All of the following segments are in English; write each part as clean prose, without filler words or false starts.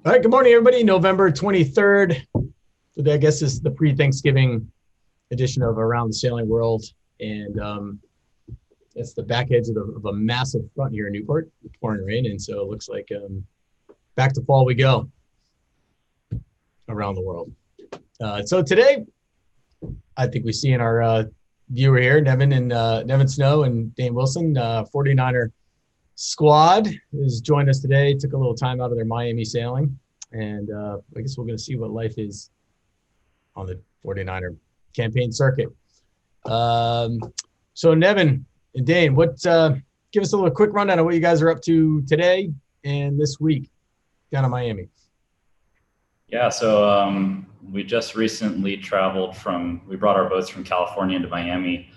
All right, good morning, everybody. November 23rd. Today, I guess, is the pre-Thanksgiving edition of Around the Sailing World. And it's the back edge of a massive front here in Newport, pouring rain. And so it looks like back to fall we go around the world. So today, I think we see in our viewer here, Nevin Snow and Dane Wilson, 49er squad has joined us today. Took a little time out of their Miami sailing, and I guess we're going to see what life is on the 49er campaign circuit. So Nevin and Dane, give us a little quick rundown of what you guys are up to today and this week down in Miami. Yeah, so we just recently traveled we brought our boats from California into Miami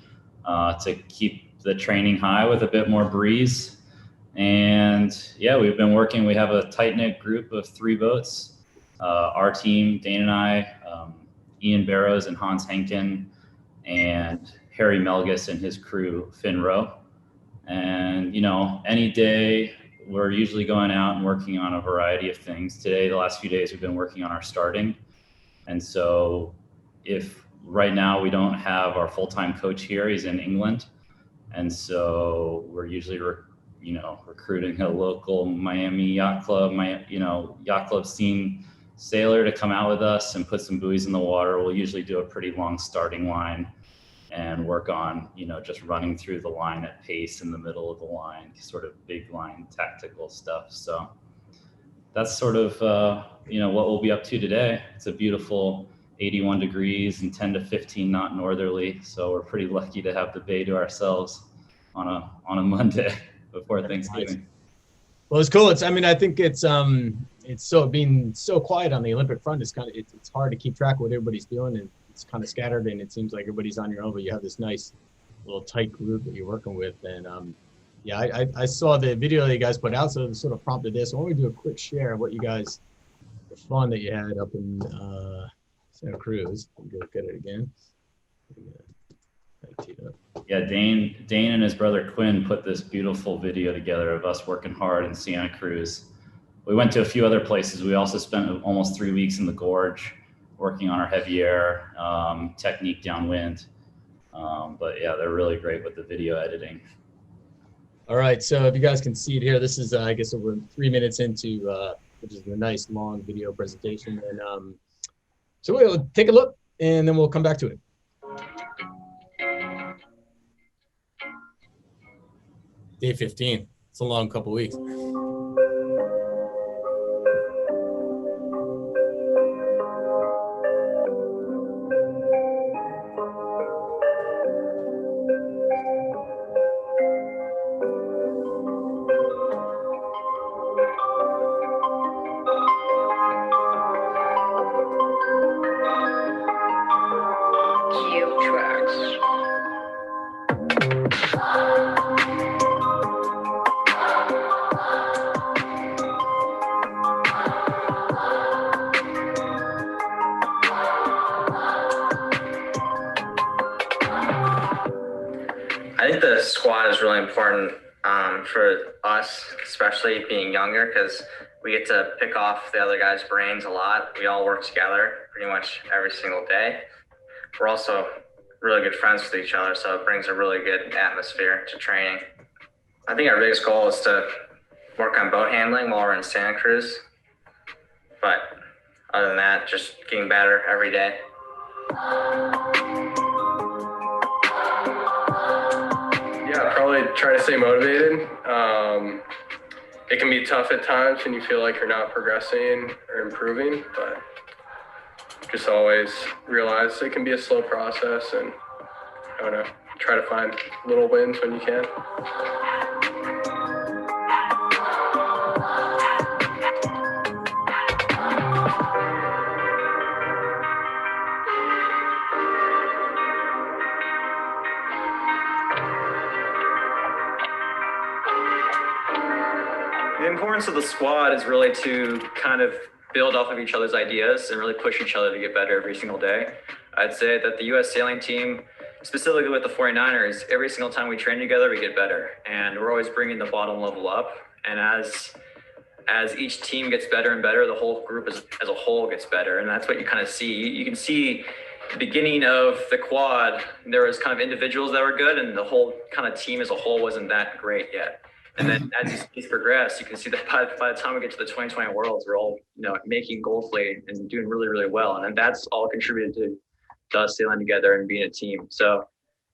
to keep the training high with a bit more breeze. And yeah, we've been working. We have a tight-knit group of 3 boats. Our team, Dane and I, Ian Barrows and Hans Henkin, and Harry Melgus and his crew, Finn Rowe. And, you know, any day we're usually going out and working on a variety of things. Today, the last few days, we've been working on our starting. And so if right now we don't have our full-time coach here, he's in England. And so we're usually recruiting a local Miami yacht club, yacht club scene sailor to come out with us and put some buoys in the water. We'll usually do a pretty long starting line and work on, just running through the line at pace in the middle of the line, sort of big line tactical stuff. So that's sort of, what we'll be up to today. It's a beautiful 81 degrees and 10 to 15 knot northerly. So we're pretty lucky to have the bay to ourselves on a Monday before Thanksgiving. Well, it's cool. I think it's being so quiet on the Olympic front. It's hard to keep track of what everybody's doing, and it's kind of scattered, and it seems like everybody's on your own, but you have this nice little tight group that you're working with. And I saw the video that you guys put out, so it sort of prompted this. Why don't we do a quick share of the fun that you had up in Santa Cruz? We'll go look at it again. Yeah, Dane and his brother Quinn put this beautiful video together of us working hard in Santa Cruz. We went to a few other places. We also spent almost 3 weeks in the gorge working on our heavy air technique downwind. But yeah, they're really great with the video editing. All right, so if you guys can see it here, this is, I guess, over 3 minutes into, which is a nice long video presentation. And so we'll take a look, and then we'll come back to it. Day 15. It's a long couple weeks. I think the squad is really important for us, especially being younger, because we get to pick off the other guys' brains a lot. We all work together pretty much every single day. We're also really good friends with each other, so it brings a really good atmosphere to training. I think our biggest goal is to work on boat handling while we're in Santa Cruz. But other than that, just getting better every day. Yeah, probably try to stay motivated. It can be tough at times when you feel like you're not progressing or improving, but just always realize it can be a slow process, and try to find little wins when you can. The importance of the squad is really to kind of build off of each other's ideas and really push each other to get better every single day. I'd say that the U.S. sailing team, specifically with the 49ers, every single time we train together, we get better. And we're always bringing the bottom level up. And as as each team gets better and better, the whole group as a whole gets better. And that's what you kind of see. You can see the beginning of the quad, there was kind of individuals that were good, and the whole kind of team as a whole wasn't that great yet. And then as these progress, you can see that by the time we get to the 2020 Worlds, we're all, making gold plate and doing really, really well. And then that's all contributed to us sailing together and being a team. So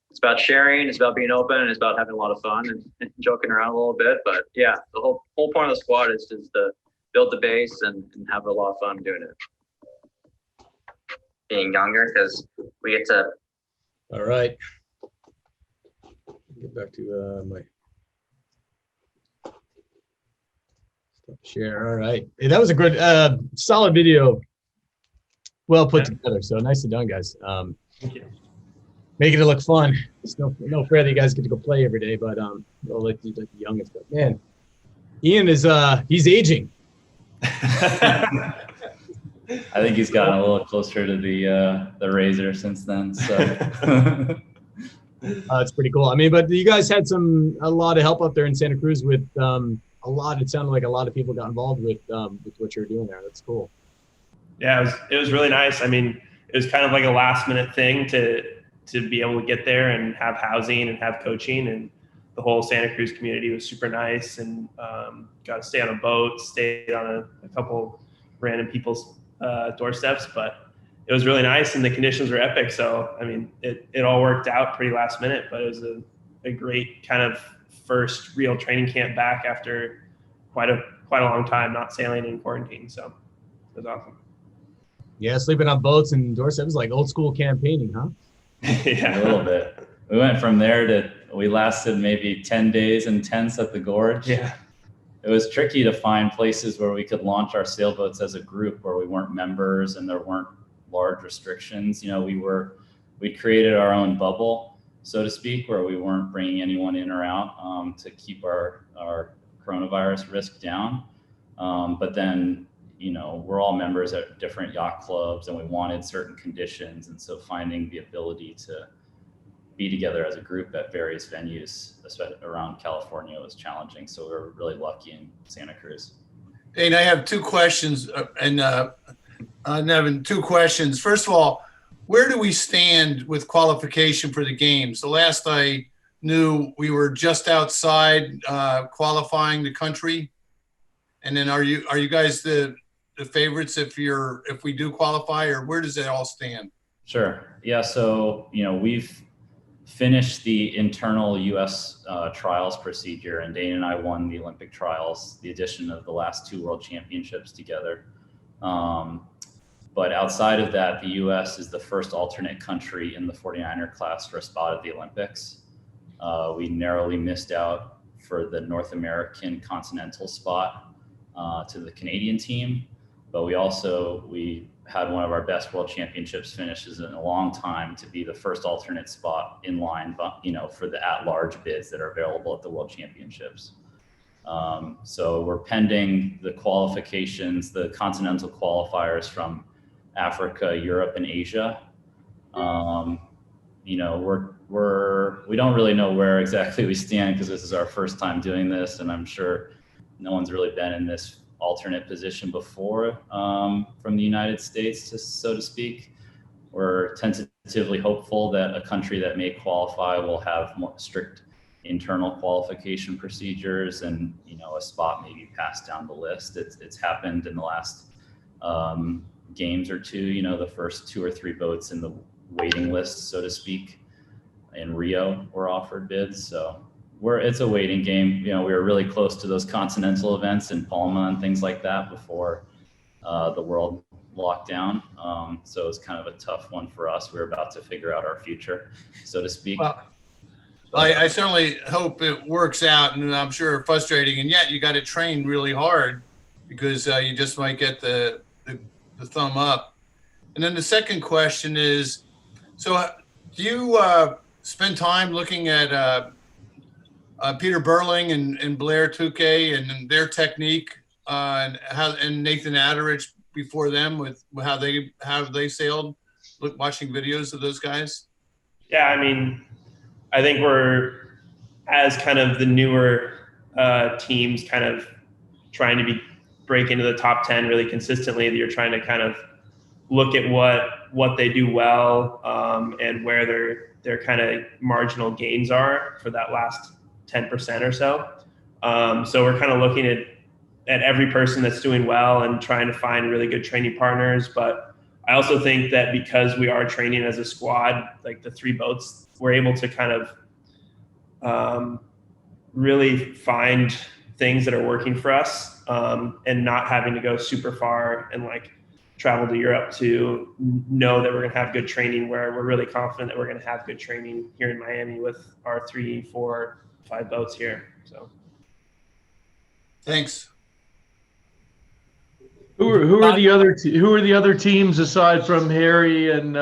it's about sharing, it's about being open, and it's about having a lot of fun and joking around a little bit. But yeah, the whole point of the squad is just to build the base and have a lot of fun doing it. Being younger, because we get to. All right. Get back to my share. All right. Hey, that was a good, solid video. Well put together. So nicely done, guys. Thank you. Making it look fun. It's no fair that you guys get to go play every day, but we'll let the youngest. But man, Ian is he's aging. I think he's gotten a little closer to the razor since then. So it's pretty cool. I mean, but you guys had a lot of help up there in Santa Cruz with it sounded like a lot of people got involved with what you're doing there. That's cool. Yeah, it was really nice. I mean, it was kind of like a last minute thing to be able to get there and have housing and have coaching, and the whole Santa Cruz community was super nice, and got to stay on a boat, stayed on a couple random people's doorsteps, but it was really nice and the conditions were epic. So, I mean, it all worked out pretty last minute, but it was a great kind of first real training camp back after quite a long time not sailing in quarantine. So it was awesome. Yeah, sleeping on boats and doorsteps was like old school campaigning, huh? A Yeah, little bit. We went from there we lasted maybe 10 days in tents at the gorge. Yeah. It was tricky to find places where we could launch our sailboats as a group where we weren't members and there weren't large restrictions. We created our own bubble, so to speak, where we weren't bringing anyone in or out to keep our coronavirus risk down. But then, we're all members at different yacht clubs and we wanted certain conditions. And so finding the ability to be together as a group at various venues, especially around California, was challenging. So we were really lucky in Santa Cruz. Dane, I have two questions, Nevin, two questions. First of all, where do we stand with qualification for the games? The last I knew, we were just outside qualifying the country. And then are you guys the favorites if we do qualify, or where does it all stand? Sure. Yeah. So, we've finished the internal U.S. Trials procedure, and Dane and I won the Olympic trials, the addition of the last two world championships together. But outside of that, the U.S. is the first alternate country in the 49er class for a spot at the Olympics. We narrowly missed out for the North American continental spot to the Canadian team. But we had one of our best world championships finishes in a long time to be the first alternate spot in line, for the at-large bids that are available at the world championships. So we're pending the qualifications, the continental qualifiers from Africa, Europe, and Asia. We don't really know where exactly we stand because this is our first time doing this, and I'm sure no one's really been in this alternate position before from the United States, so to speak. We're tentatively hopeful that a country that may qualify will have more strict internal qualification procedures and, a spot maybe passed down the list. It's happened in the last games or two, the first 2 or 3 boats in the waiting list, so to speak, in Rio were offered bids. So it's a waiting game. We were really close to those continental events in Palma and things like that before the world locked down. So it was kind of a tough one for us. We were about to figure out our future, so to speak. Well, I certainly hope it works out, and I'm sure frustrating, and yet you got to train really hard because you just might get the thumb up. And then the second question is, so do you spend time looking at Peter Burling and Blair Touquet and their technique and Nathan Adderich before them with how they sailed, watching videos of those guys? Yeah, I mean, I think we're, as kind of the newer teams, kind of trying to be break into the top 10 really consistently, that you're trying to kind of look at what they do well, and where their kind of marginal gains are for that last 10% or so. So we're kind of looking at every person that's doing well and trying to find really good training partners. But I also think that because we are training as a squad, like the 3 boats, we're able to kind of really find things that are working for us, and not having to go super far and like travel to Europe to know that we're going to have good training, where we're really confident that we're going to have good training here in Miami with our 3, 4, 5 boats here. So Thanks. Who are the other teams aside from Harry and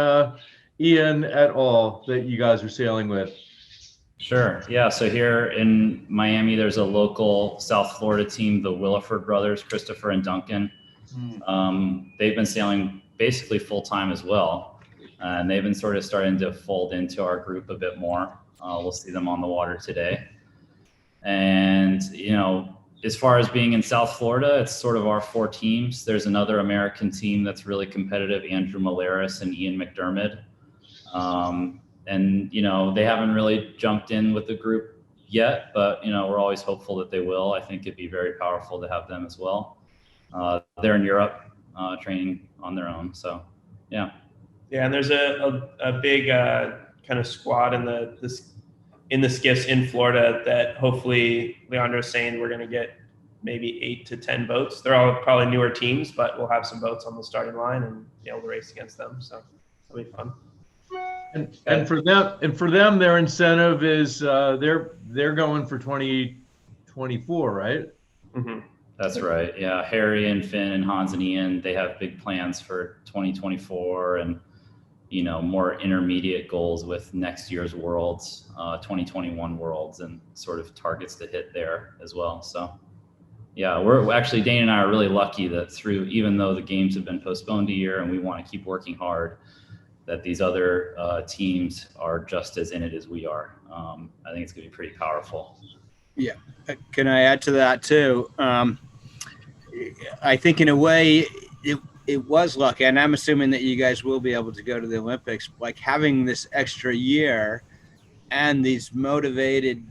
Ian et al. That you guys are sailing with? Sure. Yeah. So here in Miami, there's a local South Florida team, the Williford brothers, Christopher and Duncan. They've been sailing basically full time as well. And they've been sort of starting to fold into our group a bit more. We'll see them on the water today. And, you know, as far as being in South Florida, it's sort of our 4 teams. There's another American team that's really competitive, Andrew Malaris and Ian McDermott. And, you know, they haven't really jumped in with the group yet, but, you know, we're always hopeful that they will. I think it'd be very powerful to have them as well. They're in Europe, training on their own. So, yeah. Yeah, and there's a big kind of squad in the skiffs in Florida that hopefully Leandro's saying we're going to get maybe 8 to 10 boats. They're all probably newer teams, but we'll have some boats on the starting line and be able to race against them. So it'll be fun. And for them, their incentive is they're going for 2024, right? Mm-hmm. That's right. Yeah. Harry and Finn and Hans and Ian, they have big plans for 2024 and, you know, more intermediate goals with next year's Worlds, 2021 Worlds, and sort of targets to hit there as well. So, yeah, we're actually, Dane and I are really lucky that even though the games have been postponed a year and we want to keep working hard, that these other teams are just as in it as we are. I think it's going to be pretty powerful. Yeah. Can I add to that too? I think in a way it was lucky, and I'm assuming that you guys will be able to go to the Olympics, like having this extra year and these motivated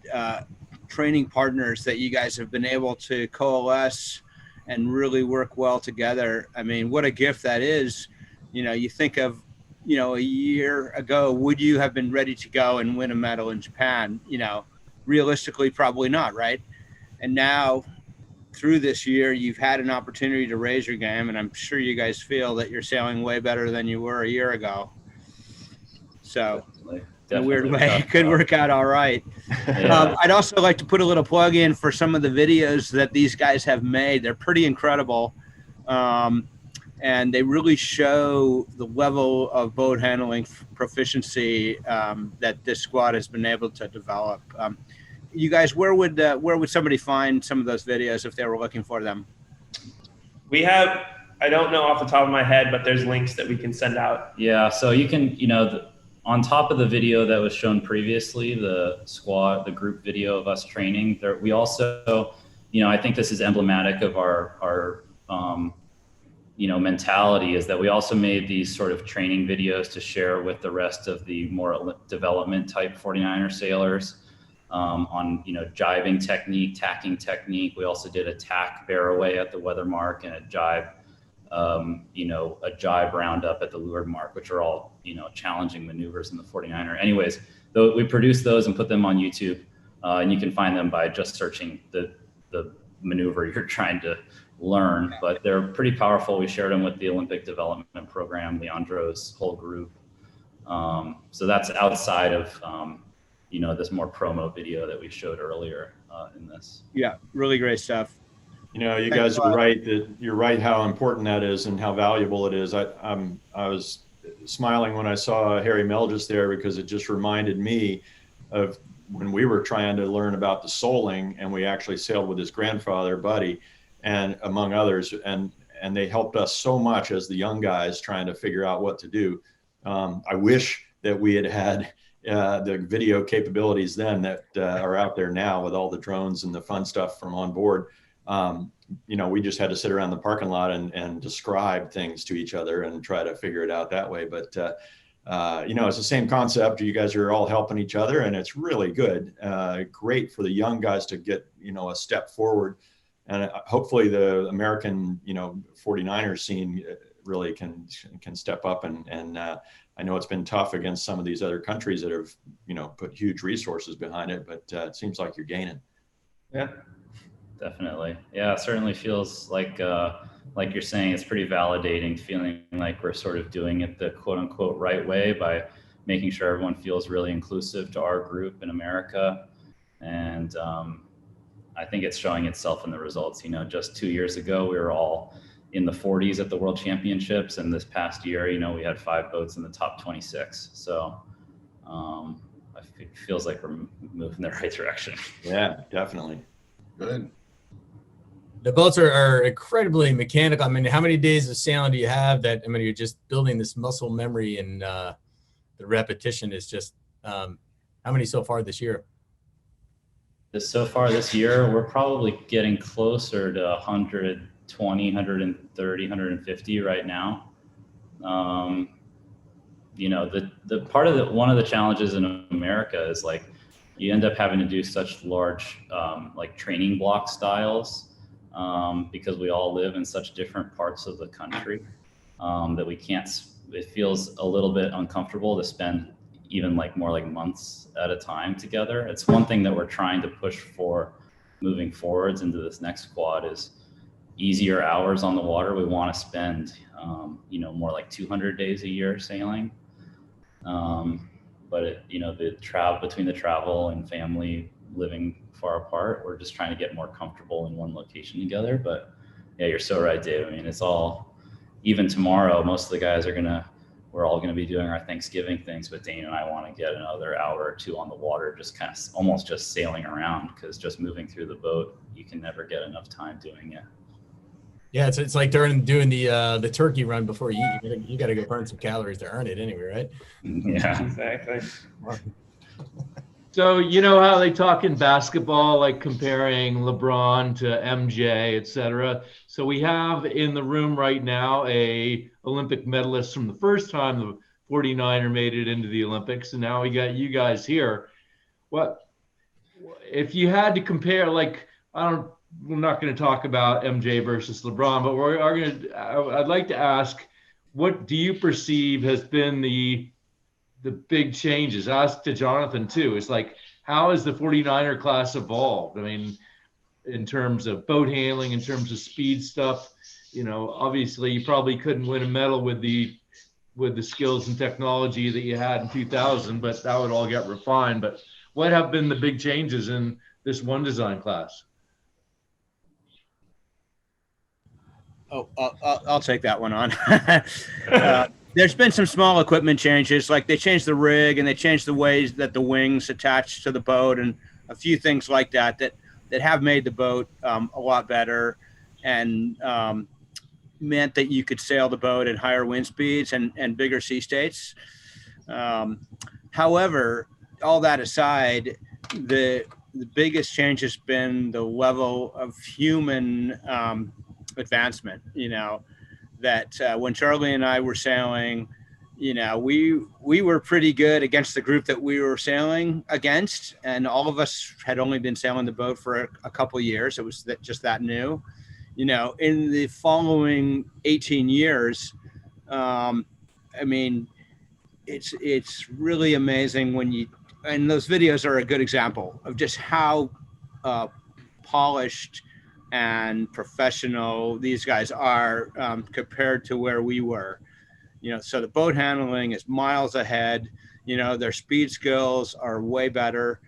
training partners that you guys have been able to coalesce and really work well together. I mean, what a gift that is. You know, you think of, you know, a year ago, would you have been ready to go and win a medal in Japan? You know, realistically, probably not, right? And now through this year, you've had an opportunity to raise your game, and I'm sure you guys feel that you're sailing way better than you were a year ago. So Definitely in a weird way, it could tough. work out all right. Yeah. I'd also like to put a little plug in for some of the videos that these guys have made. They're pretty incredible. And they really show the level of boat handling proficiency that this squad has been able to develop. You guys, where would somebody find some of those videos if they were looking for them? We have, I don't know off the top of my head, but there's links that we can send out. Yeah. So you can, you know, on top of the video that was shown previously, the group video of us training there, we also, you know, I think this is emblematic of our you know, mentality, is that we also made these sort of training videos to share with the rest of the more development type 49er sailors on, you know, jibing technique, tacking technique. We also did a tack bear away at the weather mark and a jibe, you know, a jibe roundup at the leeward mark, which are all, you know, challenging maneuvers in the 49er. Anyways, we produced those and put them on YouTube, and you can find them by just searching the maneuver you're trying to learn, but they're pretty powerful. We shared them with the Olympic Development Program, Leandro's whole group. So that's outside of, you know, this more promo video that we showed earlier in this. Yeah, really great stuff. You know, you guys are right that you're right how important that is and how valuable it is. I was smiling when I saw Harry Melgis there, because it just reminded me of when we were trying to learn about the soling, and we actually sailed with his grandfather, Buddy, and among others, and they helped us so much as the young guys trying to figure out what to do. I wish that we had the video capabilities then that are out there now with all the drones and the fun stuff from on board. we just had to sit around the parking lot and describe things to each other and try to figure it out that way. But, it's the same concept. You guys are all helping each other, and it's really good. Great for the young guys to get, a step forward. And hopefully the American, 49ers scene really can step up. And I know it's been tough against some of these other countries that have, put huge resources behind it, but it seems like you're gaining. Yeah. Definitely. Yeah, it certainly feels like you're saying, it's pretty validating, feeling like we're sort of doing it the quote unquote right way by making sure everyone feels really inclusive to our group in America. And I think it's showing itself in the results. Just 2 years ago, we were all in the 40s at the World Championships. And this past year, we had 5 boats in the top 26. So it feels like we're moving in the right direction. Yeah, definitely. Good. The boats are incredibly mechanical. I mean, how many days of sailing do you have that, you're just building this muscle memory, and the repetition is just, how many so far this year? So far this year, we're probably getting closer to 120, 130, 150 right now. The part of one of the challenges in America is like, you end up having to do such large, training block styles, because we all live in such different parts of the country, that we can't, it feels a little bit uncomfortable to spend even more like months at a time together. It's one thing that we're trying to push for moving forwards into this next quad is easier hours on the water. We want to spend, more like 200 days a year sailing. But the travel between the travel and family living far apart, we're just trying to get more comfortable in one location together. But yeah, you're so right, Dave. I mean, it's all, even tomorrow, most of the guys we're all going to be doing our Thanksgiving things, but Dane and I want to get another hour or 2 on the water, just kind of almost just sailing around, because just moving through the boat, you can never get enough time doing it. Yeah, it's like during doing the turkey run before you eat. You got to go burn some calories to earn it anyway, right? Yeah, exactly. So you know how they talk in basketball, like comparing LeBron to MJ, et cetera. So we have in the room right now a Olympic medalist from the first time the 49er made it into the Olympics, and now we got you guys here. What if you had to compare? We're not going to talk about MJ versus LeBron, but I'd like to ask, what do you perceive has been the big changes? Ask to Jonathan too. It's like, how has the 49er class evolved? I mean, in terms of boat handling, in terms of speed stuff, obviously you probably couldn't win a medal with the skills and technology that you had in 2000, but that would all get refined. But what have been the big changes in this one design class? Oh, I'll take that one on. There's been some small equipment changes, like they changed the rig and they changed the ways that the wings attach to the boat, and a few things like that have made the boat a lot better, and meant that you could sail the boat at higher wind speeds and bigger sea states. However, all that aside, the biggest change has been the level of human advancement. That when Charlie and I were sailing, we were pretty good against the group that we were sailing against, and all of us had only been sailing the boat for a couple of years. It was just that new. In the following 18 years, it's really amazing and those videos are a good example of just how polished and professional these guys are compared to where we were. So the boat handling is miles ahead. Their speed skills are way better.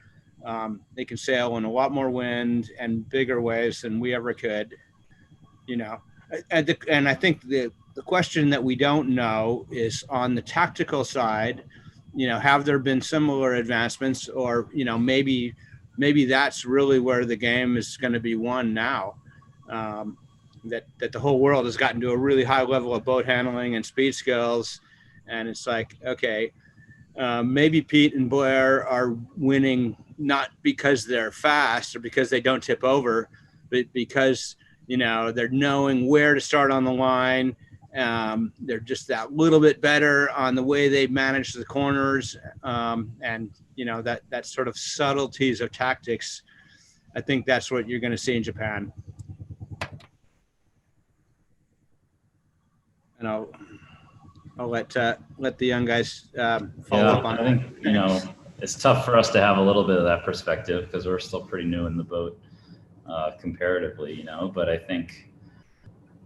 They can sail in a lot more wind and bigger waves than we ever could. And I think the question that we don't know is on the tactical side. Have there been similar advancements, or maybe that's really where the game is going to be won now. That the whole world has gotten to a really high level of boat handling and speed skills, and it's like, okay, maybe Pete and Blair are winning not because they're fast or because they don't tip over, but because they're knowing where to start on the line. They're just that little bit better on the way they manage the corners, and that sort of subtleties of tactics. I think that's what you're going to see in Japan. And I'll let the young guys follow up on I think it's tough for us to have a little bit of that perspective because we're still pretty new in the boat comparatively, but I think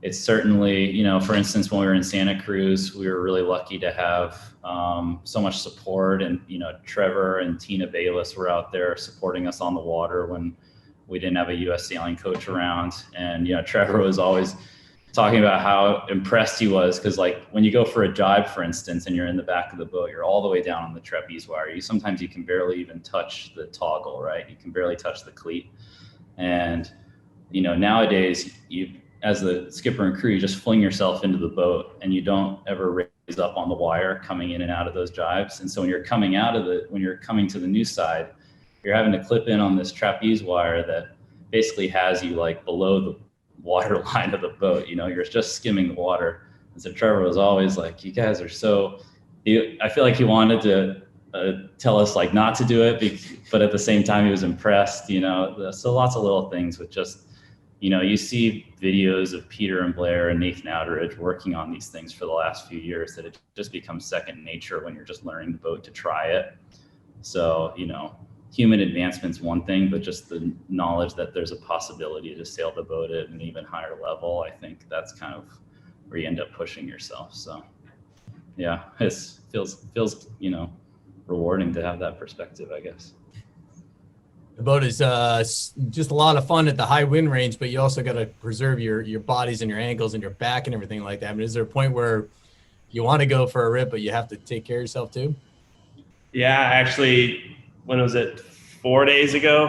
it's certainly, for instance, when we were in Santa Cruz, we were really lucky to have so much support, and Trevor and Tina Bayless were out there supporting us on the water when we didn't have a U.S. sailing coach around. And Trevor was always talking about how impressed he was because, like, when you go for a jibe, for instance, and you're in the back of the boat, you're all the way down on the trapeze wire. Sometimes you can barely even touch the toggle, right? You can barely touch the cleat. And nowadays, as the skipper and crew, you just fling yourself into the boat and you don't ever raise up on the wire coming in and out of those jibes. And so when you're coming to the new side, you're having to clip in on this trapeze wire that basically has you like below the water line of the boat. You're just skimming the water. And so Trevor was always like, you guys are so, I feel like he wanted to tell us like not to do it, but at the same time he was impressed, so lots of little things with just, you see videos of Peter and Blair and Nathan Outteridge working on these things for the last few years that it just becomes second nature when you're just learning the boat to try it. So, human advancement's one thing, but just the knowledge that there's a possibility to sail the boat at an even higher level, I think that's kind of where you end up pushing yourself. So yeah, it feels, rewarding to have that perspective, I guess. The boat is just a lot of fun at the high wind range, but you also got to preserve your bodies and your ankles and your back and everything like that. I mean, is there a point where you want to go for a rip, but you have to take care of yourself too? Yeah, actually, when was it? 5 days ago,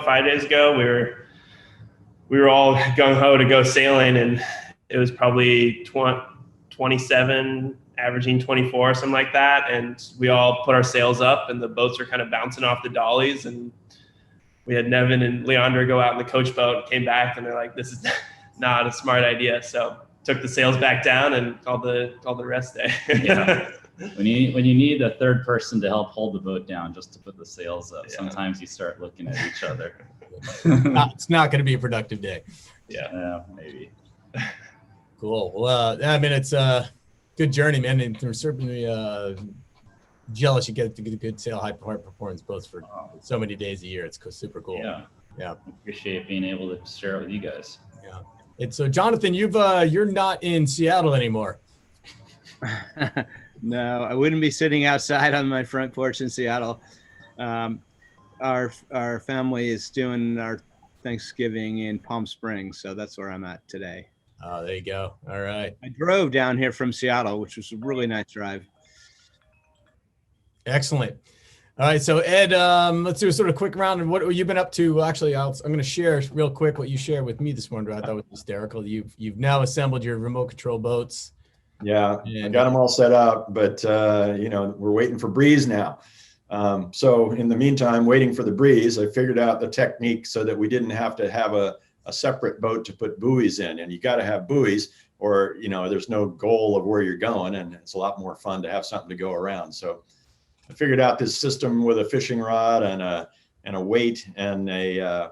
we were all gung ho to go sailing, and it was probably 27, averaging 24, something like that. And we all put our sails up, and the boats were kind of bouncing off the dollies, and we had Nevin and Leandra go out in the coach boat, and came back, and they're like, this is not a smart idea. So took the sails back down and called the rest day. Yeah. When you need a third person to help hold the boat down just to put the sails up, sometimes you start looking at each other. It's not going to be a productive day. Yeah, maybe. Cool. Well, I mean, it's a good journey, man. And we're certainly jealous you get to get a good sail high performance boats for so many days a year. It's super cool. Yeah. Appreciate being able to share it with you guys. Yeah. And so, Jonathan, you're not in Seattle anymore. No, I wouldn't be sitting outside on my front porch in Seattle. Our family is doing our Thanksgiving in Palm Springs, so that's where I'm at today. Oh, there you go. All right. I drove down here from Seattle, which was a really nice drive. Excellent. All right, so Ed, let's do a sort of quick round of what you've been up to. Actually, I'm going to share real quick what you shared with me this morning. I thought was hysterical. You've now assembled your remote control boats. Yeah, I got them all set up, but we're waiting for breeze now. So in the meantime, waiting for the breeze, I figured out the technique so that we didn't have to have a separate boat to put buoys in. And you got to have buoys, or there's no goal of where you're going, and it's a lot more fun to have something to go around. So I figured out this system with a fishing rod and a weight and a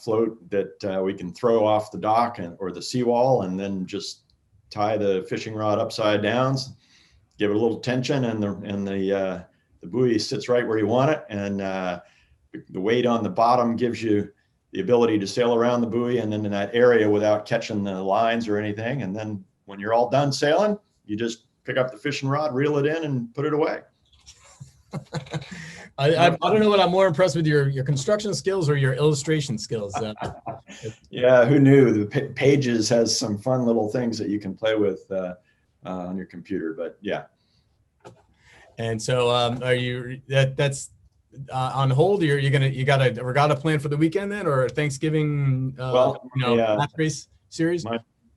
float that we can throw off the dock or the seawall, and then just tie the fishing rod upside down, give it a little tension, and the buoy sits right where you want it. And the weight on the bottom gives you the ability to sail around the buoy and then in that area without catching the lines or anything. And then when you're all done sailing, you just pick up the fishing rod, reel it in, and put it away. I don't know what I'm more impressed with, your construction skills or your illustration skills. Yeah, who knew? The Pages has some fun little things that you can play with on your computer, but yeah. And so are you that's on hold? You got a regatta plan for the weekend then, or Thanksgiving match race series?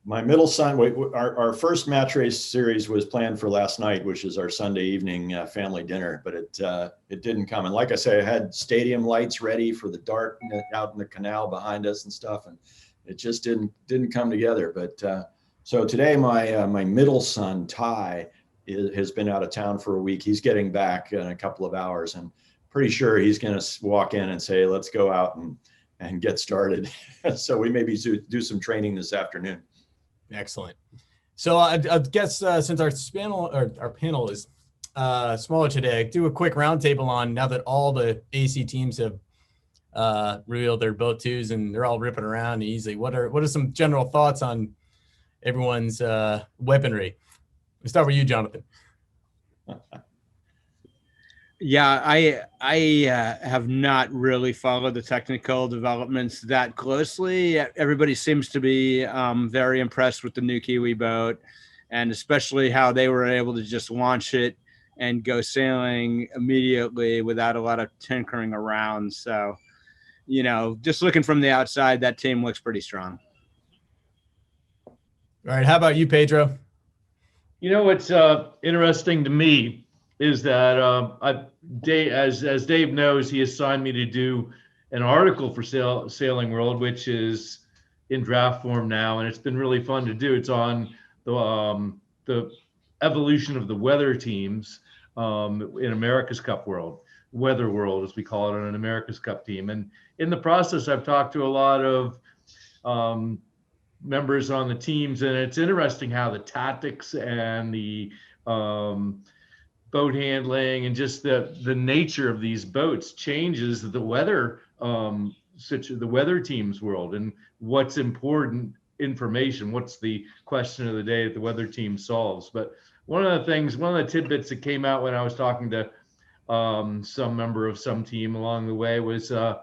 My middle son, our first match race series was planned for last night, which is our Sunday evening family dinner, but it didn't come. And like I say, I had stadium lights ready for the dark out in the canal behind us and stuff, and it just didn't come together. But so today, my middle son Ty has been out of town for a week. He's getting back in a couple of hours, and pretty sure he's going to walk in and say, "Let's go out and get started." So we maybe do some training this afternoon. Excellent. So I guess since our panel is smaller today, do a quick roundtable on, now that all the AC teams have revealed their boat twos and they're all ripping around easily. What are some general thoughts on everyone's weaponry? We'll start with you, Jonathan. Yeah, I have not really followed the technical developments that closely. Everybody seems to be very impressed with the new Kiwi boat, and especially how they were able to just launch it and go sailing immediately without a lot of tinkering around. So, just looking from the outside, that team looks pretty strong. All right, how about you, Pedro? What's interesting to me is that as Dave knows, he assigned me to do an article for Sailing World, which is in draft form now, and it's been really fun to do. It's on the evolution of the weather teams in America's Cup World, Weather World, as we call it, on an America's Cup team. And in the process, I've talked to a lot of members on the teams, and it's interesting how the tactics and the boat handling and just the nature of these boats changes the weather the weather team's world, and what's important information, what's the question of the day that the weather team solves. But one of the tidbits that came out when I was talking to some member of some team along the way was the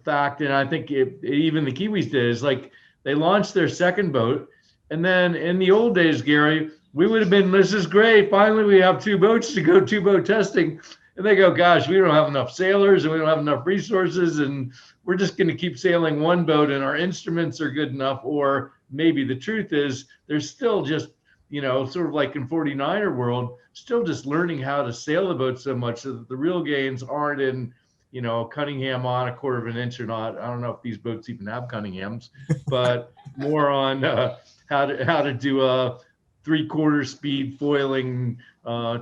fact, and I think even the Kiwis did, is like they launched their second boat, and then in the old days, Gary, we would have been, this is great, finally we have two boats to go two-boat testing. And they go, gosh, we don't have enough sailors and we don't have enough resources, and we're just going to keep sailing one boat and our instruments are good enough. Or maybe the truth is there's still just, sort of like in 49er world, still just learning how to sail the boat so much that the real gains aren't in, Cunningham on a quarter of an inch or not. I don't know if these boats even have Cunninghams, but more on how to do a 3/4 speed foiling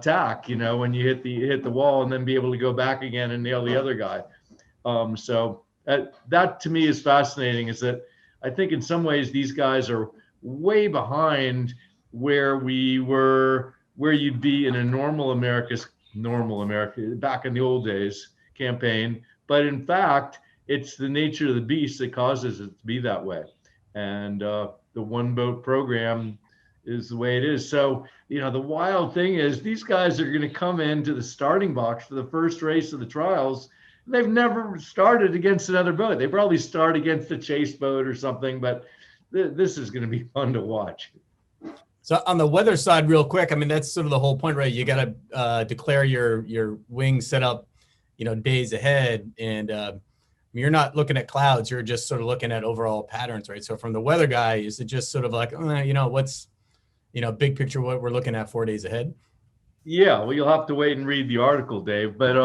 tack, when you hit the wall, and then be able to go back again and nail the other guy. So that to me is fascinating, is that I think in some ways these guys are way behind where you'd be in a normal America back in the old days campaign. But in fact, it's the nature of the beast that causes it to be that way. And the one boat program is the way it is. So, the wild thing is these guys are going to come into the starting box for the first race of the trials. They've never started against another boat. They probably start against a chase boat or something, but this is going to be fun to watch. So on the weather side, real quick, I mean, that's sort of the whole point, right? You got to declare your wing setup, days ahead. And you're not looking at clouds. You're just sort of looking at overall patterns, right? So from the weather guy, is it just sort of like, what's, big picture, what we're looking at 4 days ahead? Yeah, well, you'll have to wait and read the article, Dave. But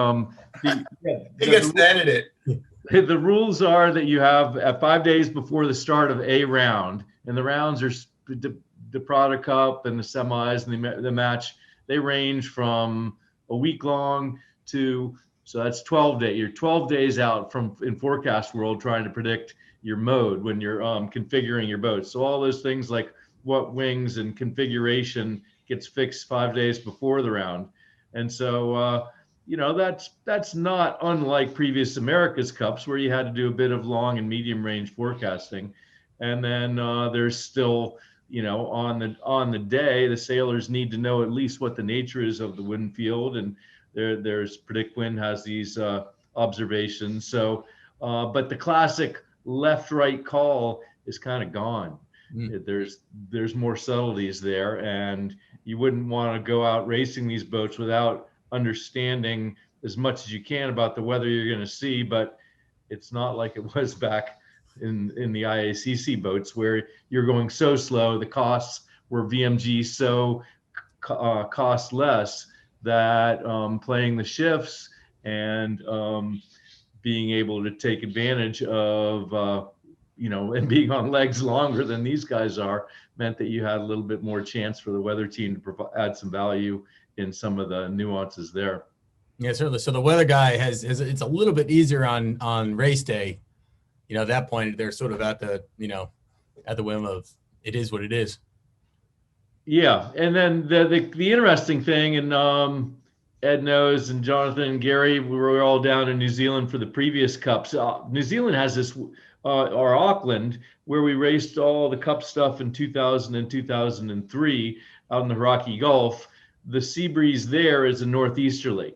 he gets to edit it. The rules are that you have 5 days before the start of a round, and the rounds are the Prada Cup and the semis and the match. They range from a week long to, so that's 12 days. You're 12 days out in forecast world trying to predict your mode when you're configuring your boat. So all those things like what wings and configuration gets fixed 5 days before the round. And so, that's not unlike previous America's Cups where you had to do a bit of long and medium range forecasting. And then there's still, on the day, the sailors need to know at least what the nature is of the wind field. And there's Predict Wind has these observations. So, but the classic left-right call is kind of gone. There's more subtleties there, and you wouldn't want to go out racing these boats without understanding as much as you can about the weather you're going to see. But it's not like it was back in the IACC boats where you're going so slow. The costs were VMG so cost less that playing the shifts and being able to take advantage of and being on legs longer than these guys are meant that you had a little bit more chance for the weather team to add some value in some of the nuances there. Yeah, certainly. So the weather guy has it's a little bit easier on race day. At that point, they're sort of at the whim of it is what it is. Yeah, and then the interesting thing, and Ed knows, and Jonathan and Gary, we were all down in New Zealand for the previous cups. New Zealand has this, or Auckland, where we raced all the cup stuff in 2000 and 2003 out in the Rocky Gulf. The sea breeze there is a northeasterly,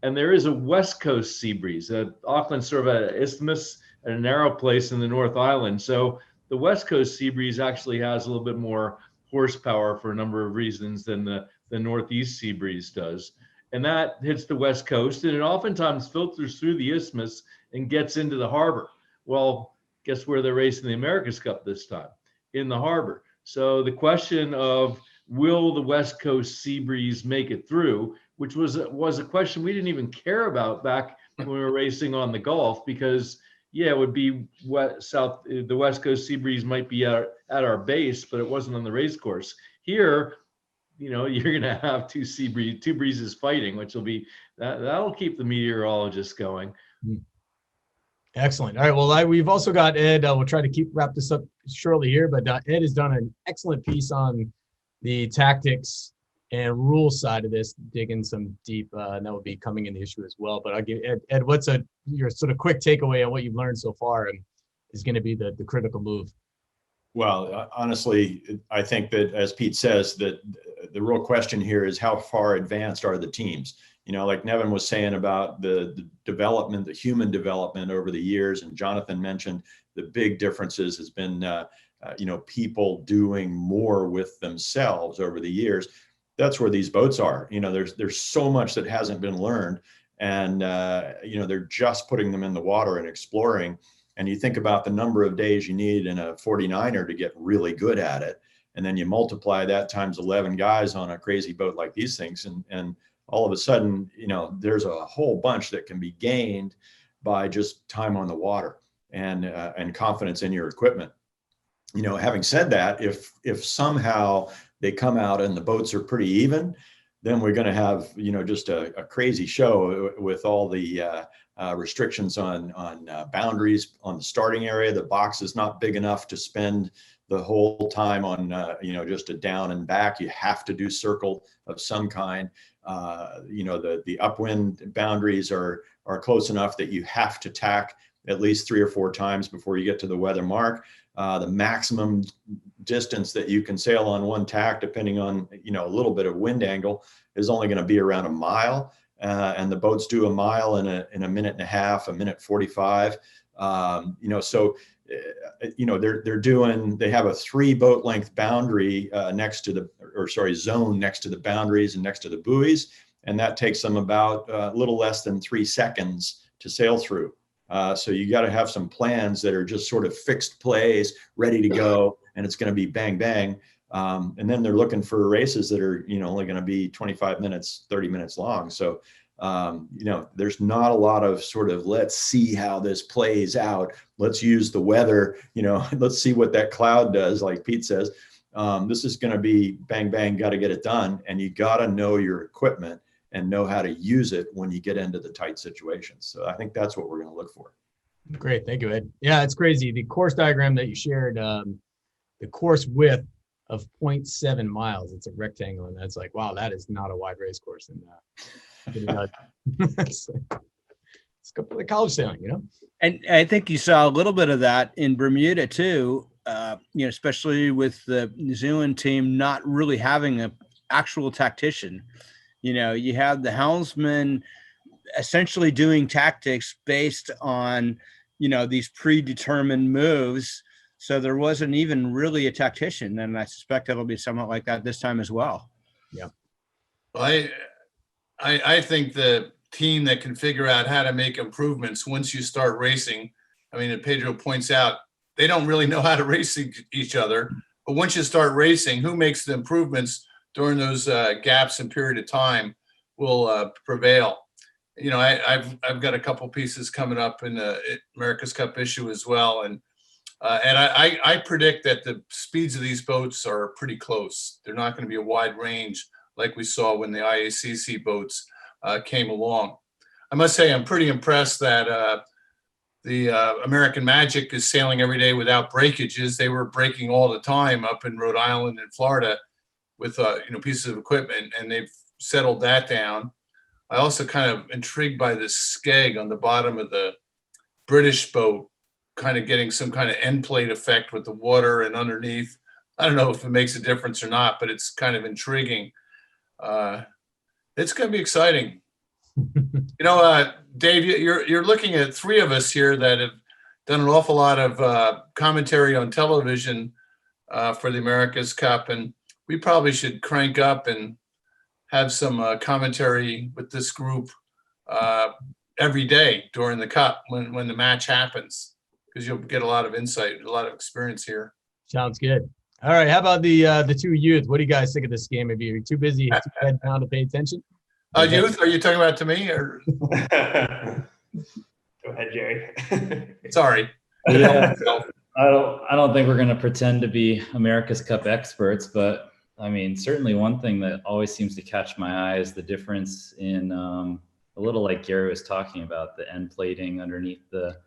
and there is a west coast sea breeze. Auckland's sort of an isthmus and a narrow place in the North Island. So the west coast sea breeze actually has a little bit more horsepower for a number of reasons than the northeast sea breeze does. And that hits the west coast, and it oftentimes filters through the isthmus and gets into the harbor. Well, guess where they're racing the America's Cup this time? In the harbor. So the question of will the west coast sea breeze make it through, which was a question we didn't even care about back when we were racing on the Gulf, because it would be the west coast sea breeze might be at our base, but it wasn't on the race course. Here, you're going to have two breezes fighting, which will be that'll keep the meteorologists going. Excellent. All right. Well, we've also got Ed. We'll try to wrap this up shortly here, but Ed has done an excellent piece on the tactics and rule side of this, digging some deep, and that will be coming in the issue as well. But I'll give Ed, what's your sort of quick takeaway on what you've learned so far, and is going to be the critical move? Well, honestly, I think that, as Pete says, that the real question here is how far advanced are the teams? Like Nevin was saying about the development, the human development over the years, and Jonathan mentioned the big differences has been, people doing more with themselves over the years. That's where these boats are. There's so much that hasn't been learned, and they're just putting them in the water and exploring. And you think about the number of days you need in a 49er to get really good at it, and then you multiply that times 11 guys on a crazy boat like these things, and all of a sudden, there's a whole bunch that can be gained by just time on the water and confidence in your equipment. Having said that, if somehow they come out and the boats are pretty even, then we're going to have, just a crazy show with all the restrictions on boundaries on the starting area. The box is not big enough to spend the whole time on, just a down and back. You have to do circle of some kind. The upwind boundaries are close enough that you have to tack at least 3 or 4 times before you get to the weather mark. The maximum distance that you can sail on one tack, depending on, a little bit of wind angle, is only going to be around a mile. And the boats do a mile in a minute and a half, a minute 45. So they have a 3 boat length boundary zone next to the boundaries and next to the buoys. And that takes them about a little less than 3 seconds to sail through. So you got to have some plans that are just sort of fixed plays, ready to go, and it's going to be bang, bang. And then they're looking for races that are, only going to be 25 minutes, 30 minutes long. So, there's not a lot of sort of, let's see how this plays out. Let's use the weather, let's see what that cloud does, like Pete says. This is going to be bang, bang, got to get it done. And you got to know your equipment and know how to use it when you get into the tight situations. So I think that's what we're going to look for. Great. Thank you, Ed. Yeah, it's crazy. The course diagram that you shared, the course width of 0.7 miles, it's a rectangle. And that's like, wow, that is not a wide race course. And it's go for the college sailing, And I think you saw a little bit of that in Bermuda too, especially with the New Zealand team not really having an actual tactician. You have the helmsman essentially doing tactics based on, these predetermined moves. So there wasn't even really a tactician. And I suspect it'll be somewhat like that this time as well. Yeah. Well, I think the team that can figure out how to make improvements once you start racing, and Pedro points out, they don't really know how to race each other. But once you start racing, who makes the improvements during those gaps and period of time will prevail. I've got a couple pieces coming up in the America's Cup issue as well, and And I predict that the speeds of these boats are pretty close. They're not going to be a wide range like we saw when the IACC boats came along. I must say I'm pretty impressed that the American Magic is sailing every day without breakages. They were breaking all the time up in Rhode Island and Florida with pieces of equipment, and they've settled that down. I also kind of intrigued by this skeg on the bottom of the British boat, kind of getting some kind of end plate effect with the water and underneath. I don't know if it makes a difference or not, but it's kind of intriguing. It's going to be exciting. Dave, you're looking at three of us here that have done an awful lot of commentary on television for the America's Cup, and we probably should crank up and have some commentary with this group every day during the Cup when the match happens, because you'll get a lot of insight, a lot of experience here. Sounds good. All right, how about the two youth? What do you guys think of this game? Maybe you're too busy, too head down to pay attention. Youth, are you talking about to me or? Go ahead, Jerry. Sorry. Yeah. I don't think we're going to pretend to be America's Cup experts, but I mean, certainly one thing that always seems to catch my eye is the difference in a little like Gary was talking about, the end plating underneath the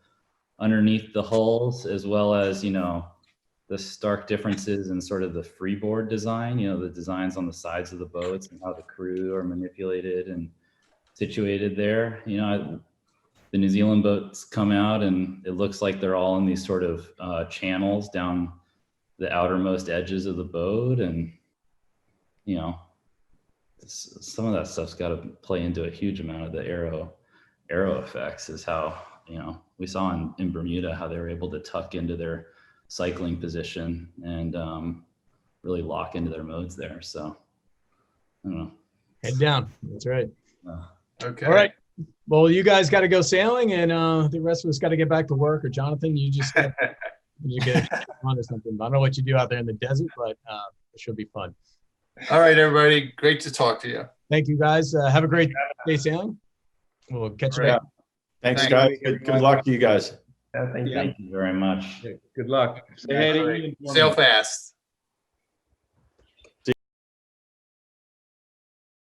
hulls, as well as, the stark differences in sort of the freeboard design, the designs on the sides of the boats and how the crew are manipulated and situated there. The New Zealand boats come out and it looks like they're all in these sort of channels down the outermost edges of the boat. And, some of that stuff's got to play into a huge amount of the aero effects, is how, we saw in Bermuda how they were able to tuck into their cycling position and really lock into their modes there. So I don't know. Head down. That's right. Okay. All right. Well, you guys got to go sailing, and the rest of us got to get back to work. Or Jonathan, you just get on or something. I don't know what you do out there in the desert, but it should be fun. All right, everybody. Great to talk to you. Thank you, guys. Have a great day sailing. We'll catch you back. Thanks, guys. Good luck to you guys. Thank you. Thank you very much. Good luck. Say hey to Ian for me. Sail fast.